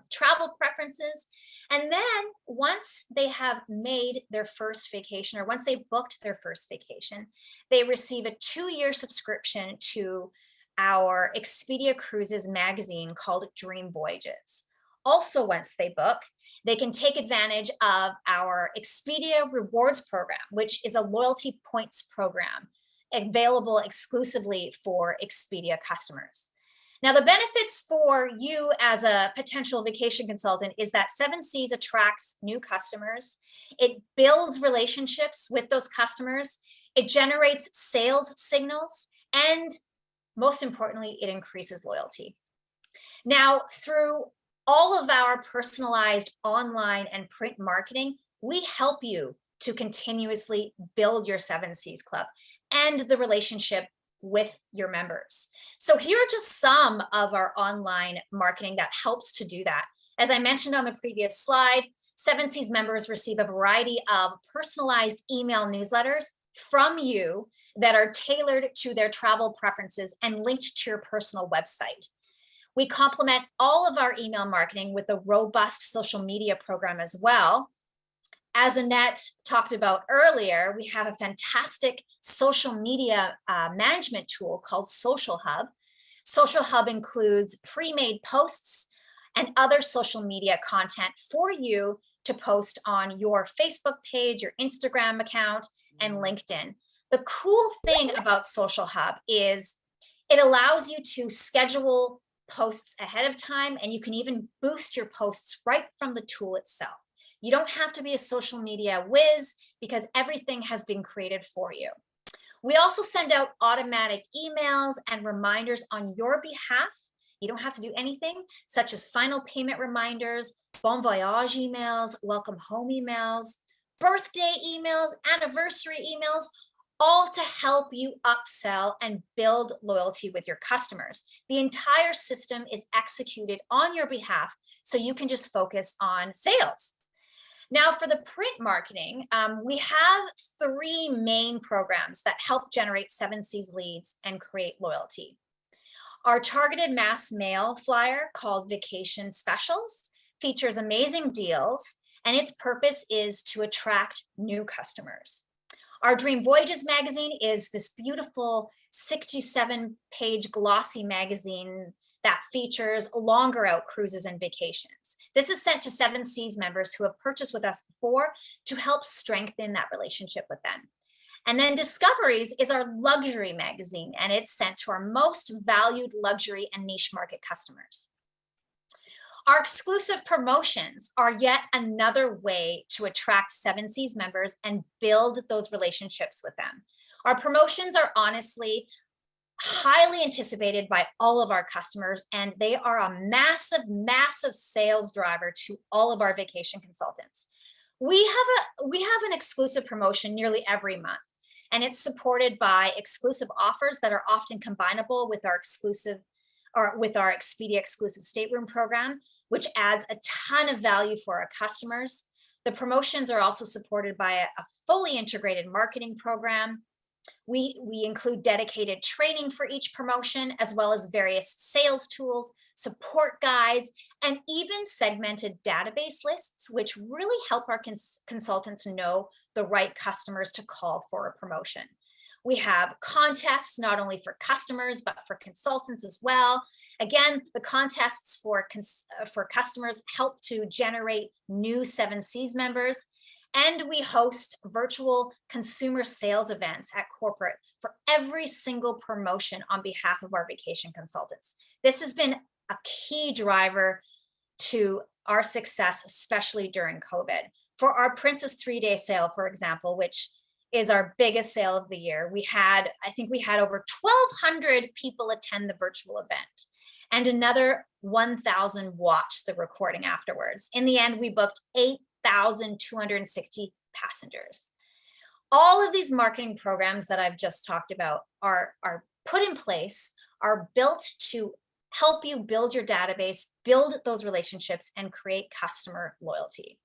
travel preferences. And then once they have made their first vacation, or once they booked their first vacation, they receive a 2-year subscription to our Expedia Cruises magazine called Dream Voyages. Also, once they book, they can take advantage of our Expedia Rewards program, which is a loyalty points program available exclusively for Expedia customers. Now, the benefits for you as a potential vacation consultant is that 7 Cs attracts new customers. It builds relationships with those customers. It generates sales signals, and most importantly, it increases loyalty. Now, through all of our personalized online and print marketing, we help you to continuously build your 7 Cs Club and the relationship with your members. So here are just some of our online marketing that helps to do that. As I mentioned on the previous slide, 7 Cs members receive a variety of personalized email newsletters from you that are tailored to their travel preferences and linked to your personal website. We complement all of our email marketing with a robust social media program as well. As Annette talked about earlier, we have a fantastic social media management tool called Social Hub. Social Hub includes pre-made posts and other social media content for you to post on your Facebook page, your Instagram account, and LinkedIn. The cool thing about Social Hub is it allows you to schedule posts ahead of time, and you can even boost your posts right from the tool itself. You don't have to be a social media whiz because everything has been created for you. We also send out automatic emails and reminders on your behalf. You don't have to do anything, such as final payment reminders, bon voyage emails, welcome home emails, birthday emails, anniversary emails, all to help you upsell and build loyalty with your customers. The entire system is executed on your behalf, so you can just focus on sales. Now, for the print marketing, we have 3 main programs that help generate 7 Cs leads and create loyalty. Our targeted mass mail flyer called Vacation Specials features amazing deals, and its purpose is to attract new customers. Our Dream Voyages magazine is this beautiful 67-page glossy magazine that features longer out cruises and vacations. This is sent to 7 Cs members who have purchased with us before to help strengthen that relationship with them. And then Discoveries is our luxury magazine, and it's sent to our most valued luxury and niche market customers. Our exclusive promotions are yet another way to attract 7 Cs members and build those relationships with them. Our promotions are honestly highly anticipated by all of our customers, and they are a massive, massive sales driver to all of our vacation consultants. We have an exclusive promotion nearly every month, and it's supported by exclusive offers that are often combinable with our exclusive or with our Expedia exclusive stateroom program. which adds a ton of value for our customers. The promotions are also supported by a fully integrated marketing program. We include dedicated training for each promotion, as well as various sales tools, support guides, and even segmented database lists, which really help our consultants know the right customers to call for a promotion. We have contests not only for customers, but for consultants as well. Again, the contests for customers help to generate new 7Cs members. And we host virtual consumer sales events at corporate for every single promotion on behalf of our vacation consultants. This has been a key driver to our success, especially during COVID. For our Princess 3-day sale, for example, which is our biggest sale of the year, I think we had over 1,200 people attend the virtual event, and another 1,000 watched the recording afterwards. In the end, we booked 8,260 passengers. All of these marketing programs that I've just talked about are put in place, are built to help you build your database, build those relationships, and create customer loyalty.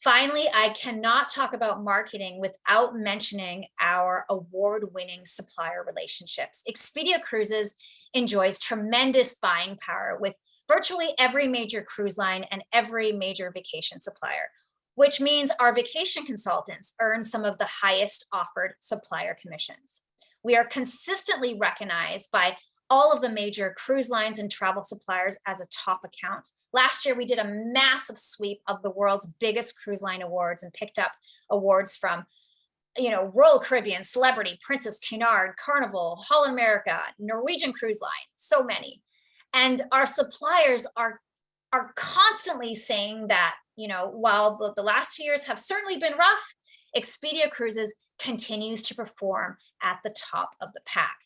Finally, I cannot talk about marketing without mentioning our award-winning supplier relationships. Expedia Cruises enjoys tremendous buying power with virtually every major cruise line and every major vacation supplier, which means our vacation consultants earn some of the highest offered supplier commissions. We are consistently recognized by all of the major cruise lines and travel suppliers as a top account. Last year, we did a massive sweep of the world's biggest cruise line awards and picked up awards from, Royal Caribbean, Celebrity, Princess, Cunard, Carnival, Holland America, Norwegian Cruise Line, so many. And our suppliers are constantly saying that, while the last 2 years have certainly been rough, Expedia Cruises continues to perform at the top of the pack.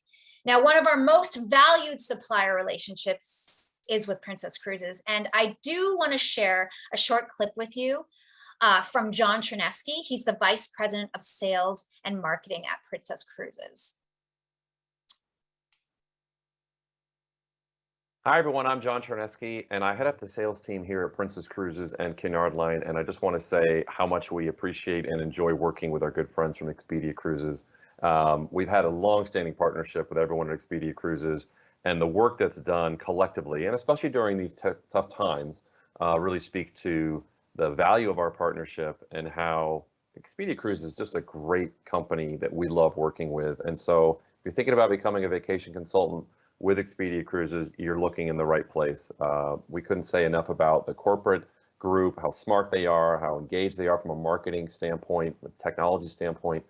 Now, one of our most valued supplier relationships is with Princess Cruises. And I do want to share a short clip with you from John Chernesky. He's the Vice President of Sales and Marketing at Princess Cruises. Hi, everyone. I'm John Chernesky, and I head up the sales team here at Princess Cruises and Cunard Line. And I just want to say how much we appreciate and enjoy working with our good friends from Expedia Cruises. We've had a long-standing partnership with everyone at Expedia Cruises, and the work that's done collectively, and especially during these tough times, really speaks to the value of our partnership and how Expedia Cruises is just a great company that we love working with. And so if you're thinking about becoming a vacation consultant with Expedia Cruises, you're looking in the right place. We couldn't say enough about the corporate group, how smart they are, how engaged they are from a marketing standpoint, a technology standpoint.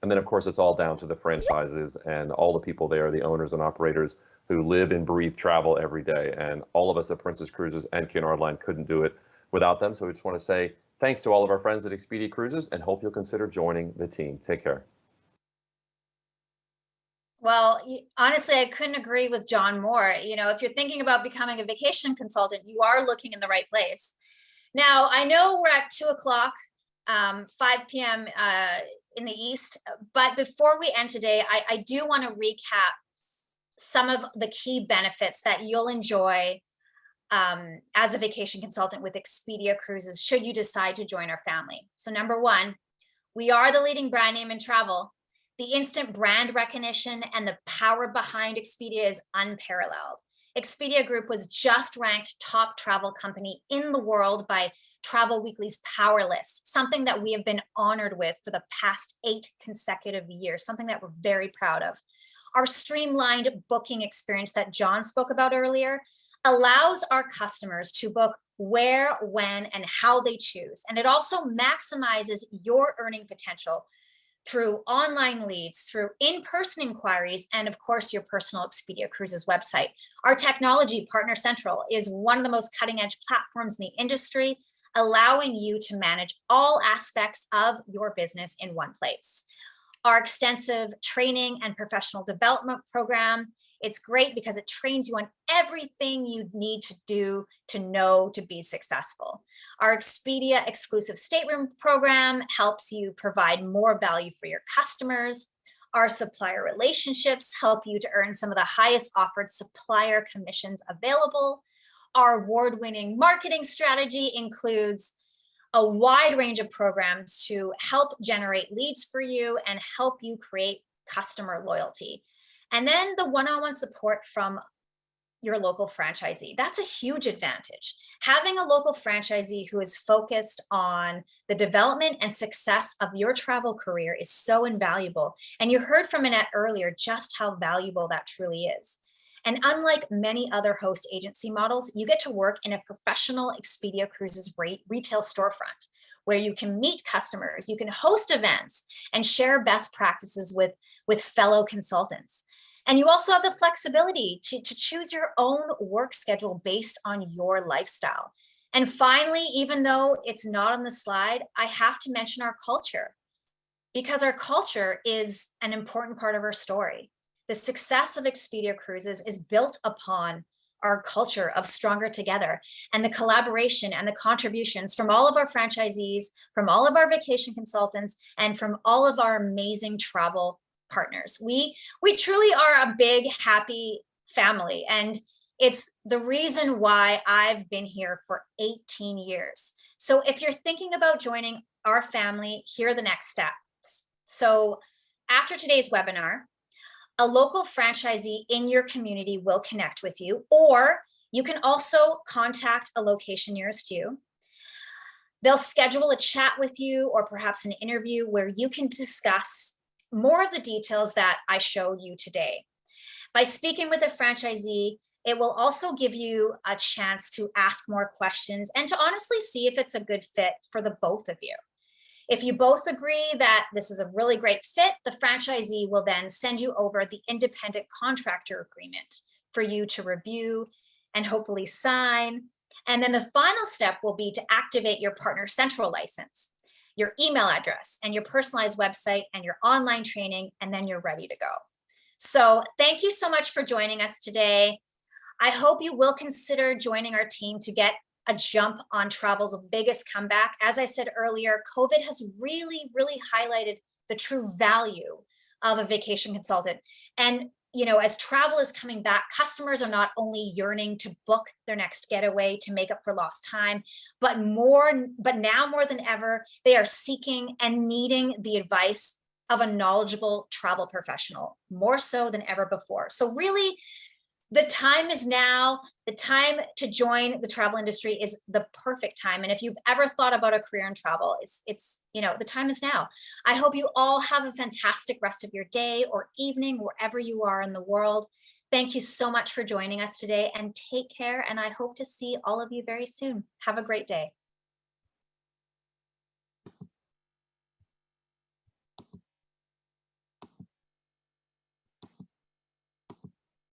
And then, of course, it's all down to the franchises and all the people there, the owners and operators who live and breathe travel every day. And all of us at Princess Cruises and Cunard Line couldn't do it without them. So we just want to say thanks to all of our friends at Expedia Cruises and hope you'll consider joining the team. Take care. Well, honestly, I couldn't agree with John more. If you're thinking about becoming a vacation consultant, you are looking in the right place. Now, I know we're at 2:00, 5 p.m. In the East, but before we end today, I do want to recap some of the key benefits that you'll enjoy as a vacation consultant with Expedia Cruises should you decide to join our family. So number one, we are the leading brand name in travel. The instant brand recognition and the power behind Expedia is unparalleled. Expedia Group was just ranked top travel company in the world by Travel Weekly's Power List, something that we have been honored with for the past 8 consecutive years, something that we're very proud of. Our streamlined booking experience that John spoke about earlier allows our customers to book where, when, and how they choose. And it also maximizes your earning potential through online leads, through in-person inquiries, and of course, your personal Expedia Cruises website. Our technology, Partner Central, is one of the most cutting-edge platforms in the industry, allowing you to manage all aspects of your business in one place. Our extensive training and professional development program, it's great because it trains you on everything you need to do to know to be successful. Our Expedia exclusive stateroom program helps you provide more value for your customers. Our supplier relationships help you to earn some of the highest offered supplier commissions available. Our award-winning marketing strategy includes a wide range of programs to help generate leads for you and help you create customer loyalty. And then the one-on-one support from your local franchisee. That's a huge advantage. Having a local franchisee who is focused on the development and success of your travel career is so invaluable. And you heard from Annette earlier just how valuable that truly is. And unlike many other host agency models, you get to work in a professional Expedia Cruises retail storefront where you can meet customers, you can host events and share best practices with fellow consultants. And you also have the flexibility to choose your own work schedule based on your lifestyle. And finally, even though it's not on the slide, I have to mention our culture, because our culture is an important part of our story. The success of Expedia Cruises is built upon our culture of Stronger Together and the collaboration and the contributions from all of our franchisees, from all of our vacation consultants, and from all of our amazing travel partners. We truly are a big, happy family. And it's the reason why I've been here for 18 years. So if you're thinking about joining our family, here are the next steps. So after today's webinar, a local franchisee in your community will connect with you, or you can also contact a location nearest you. They'll schedule a chat with you or perhaps an interview where you can discuss more of the details that I showed you today. By speaking with a franchisee, it will also give you a chance to ask more questions and to honestly see if it's a good fit for the both of you. If you both agree that this is a really great fit, the franchisee will then send you over the independent contractor agreement for you to review and hopefully sign. And then the final step will be to activate your Partner Central license, your email address, and your personalized website and your online training, and then you're ready to go. So thank you so much for joining us today. I hope you will consider joining our team to get a jump on travel's biggest comeback. As I said earlier, COVID has really highlighted the true value of a vacation consultant. And as travel is coming back, customers are not only yearning to book their next getaway to make up for lost time, but now more than ever, they are seeking and needing the advice of a knowledgeable travel professional, more so than ever before. So really, the time is now. The time to join the travel industry is the perfect time. And if you've ever thought about a career in travel, it's the time is now. I hope you all have a fantastic rest of your day or evening, wherever you are in the world. Thank you so much for joining us today, and take care. And I hope to see all of you very soon. Have a great day.